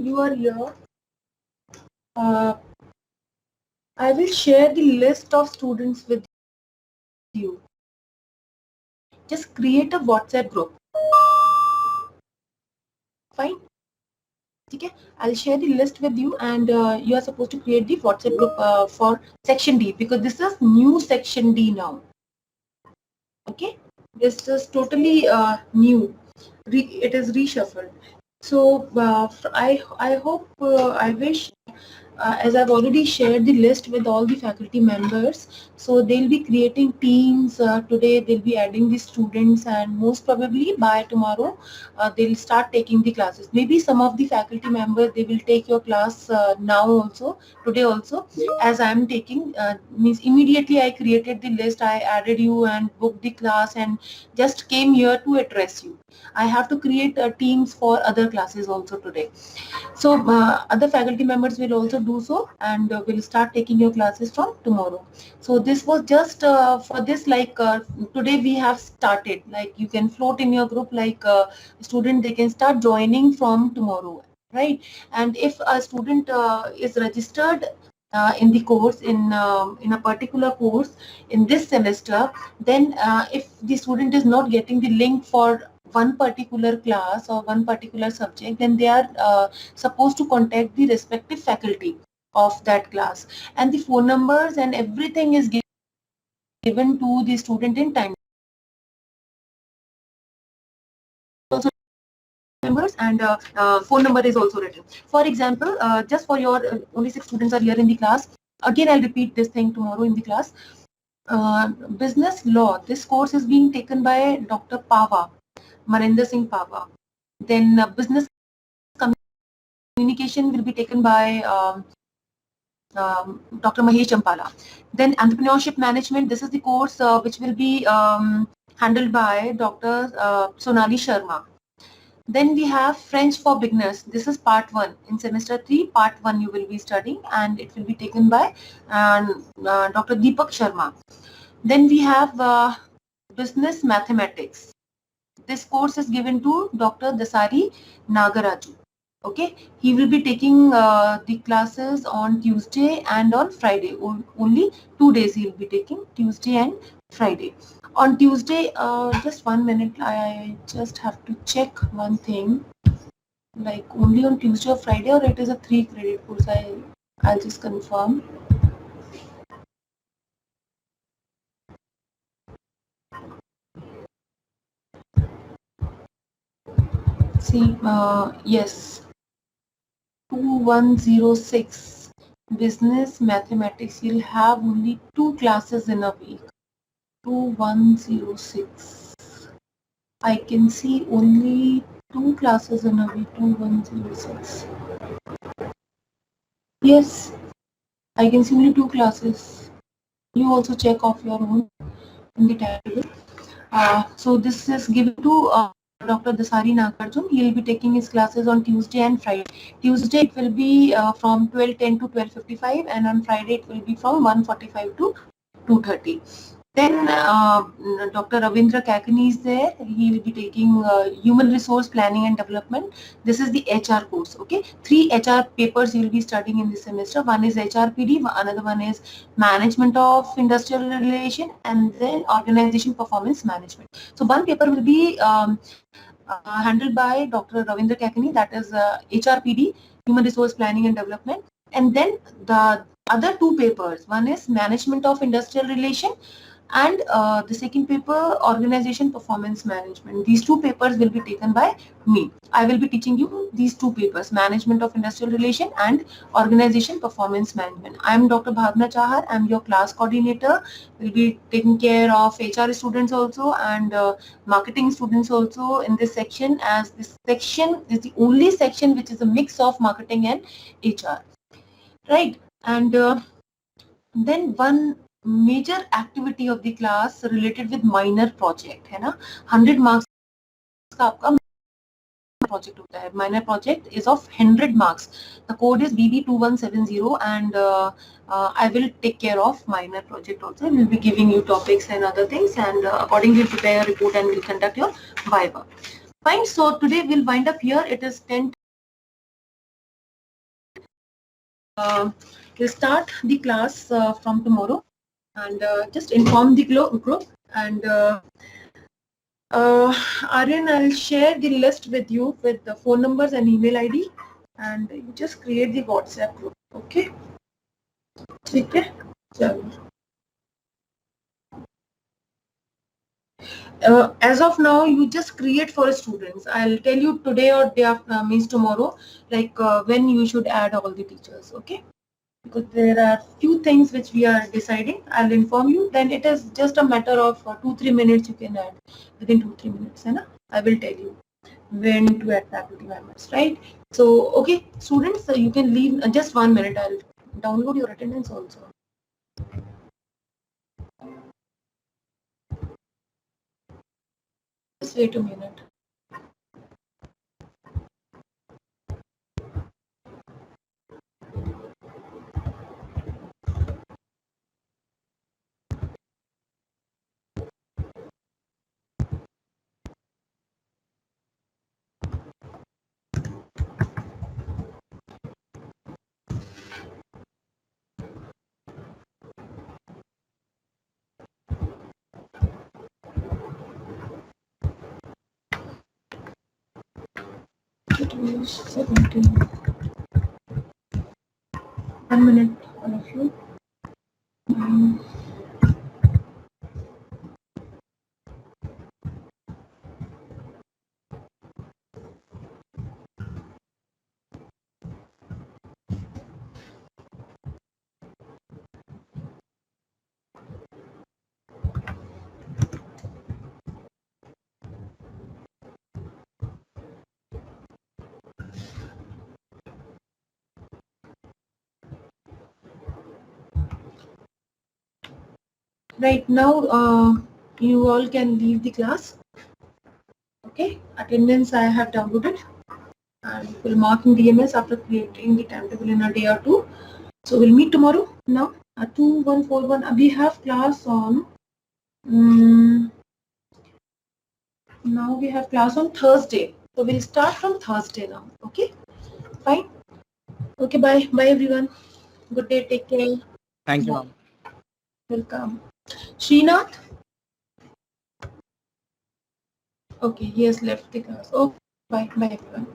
you are here, I will share the list of students with you. Just create a WhatsApp group. Fine. Okay, I'll share the list with you, and you are supposed to create the WhatsApp group for section D, because this is new section D now. Okay, this is totally new. It is reshuffled. So I hope, I wish, as I've already shared the list with all the faculty members, so they'll be creating teams today. They'll be adding the students, and most probably by tomorrow they'll start taking the classes. Maybe some of the faculty members, they will take your class now also, today also, as I'm taking. Means immediately I created the list, I added you and booked the class, and just came here to address you. I have to create teams for other classes also today. So other faculty members will also do so, and will start taking your classes from tomorrow. So this was just for this, like today we have started, like you can float in your group, like student, they can start joining from tomorrow, right? And if a student is registered in the course, in a particular course in this semester, then if the student is not getting the link for one particular class or one particular subject, then they are supposed to contact the respective faculty of that class, and the phone numbers and everything is given to the student in time. Also members, and phone number is also written. For example, just for your only 6 students are here in the class. Again, I'll repeat this thing tomorrow in the class. Business law, this course is being taken by Dr. Pava, Marinder Singh Pava. Then business communication will be taken by Dr. Mahesh Champala. Then entrepreneurship management, this is the course which will be handled by Dr. Sonali Sharma. Then we have French for beginners. This is part 1. In semester 3, part 1 you will be studying, and it will be taken by Dr. Deepak Sharma. Then we have business mathematics. This course is given to Dr. Dasari Nagaraju. Okay, he will be taking the classes on Tuesday and on Friday. Only 2 days he will be taking, Tuesday and Friday. On Tuesday, just 1 minute, I just have to check one thing, like only on Tuesday or Friday, or it is a 3 credit course. I'll just confirm. See, yes, 2106 business mathematics, you'll have only 2 classes in a week. 2106, I can see only 2 classes in a week. 2106, yes, I can see only 2 classes. You also check off your own in the timetable. So this is given to Dr. Dasari Nagarjun. He will be taking his classes on Tuesday and Friday. Tuesday it will be from 12:10 to 12:55, and on Friday it will be from 1:45 to 2:30. Then Dr. Ravindra Kakani is there. He will be taking Human Resource Planning and Development. This is the HR course. Okay, 3 HR papers you will be studying in this semester. One is HRPD, another one is Management of Industrial Relation, and then Organization Performance Management. So one paper will be handled by Dr. Ravindra Kakani, that is HRPD, Human Resource Planning and Development. And then the other 2 papers, one is Management of Industrial Relation, and the second paper, Organization Performance Management. These 2 papers will be taken by me. I will be teaching you these 2 papers, Management of Industrial Relation and Organization Performance Management. I am Dr. Bhavna Chahar. I am your class coordinator. Will be taking care of HR students also, and marketing students also in this section, as this section is the only section which is a mix of marketing and HR, right? And then one major activity of the class related with minor project है ना, 100 marks का आपका project होता है. Minor project is of 100 marks. The code is BB2170, and I will take care of minor project also. We will be giving you topics and other things, and accordingly prepare a report and we'll conduct your viva. Fine. So today we'll wind up here. It is 10 we'll start the class from tomorrow, and just inform the group. And Aryan, I'll share the list with you with the phone numbers and email ID, and you just create the WhatsApp group. Okay? ठीक है? चलो. As of now, you just create for students. I'll tell you today or day after, means tomorrow, like when you should add all the teachers. Okay? Because there are few things which we are deciding. I'll inform you. Then it is just a matter of 2-3 minutes you can add within 2-3 minutes. Hai na? I will tell you when to add faculty members, right? So, okay, students, you can leave just 1 minute. I'll download your attendance also. Just wait a minute. It was 17. 1 minute, all of you. Right now, you all can leave the class. Okay, attendance I have downloaded, and we'll mark in DMS after creating the timetable in a day or two. So we'll meet tomorrow. Now, 2141. We have class on. Now we have class on Thursday. So we'll start from Thursday now. Okay, fine. Okay, bye, bye everyone. Good day. Take care. Thank you, ma'am. Welcome. Srinath? Okay, he has left the class. Oh, bye, bye everyone.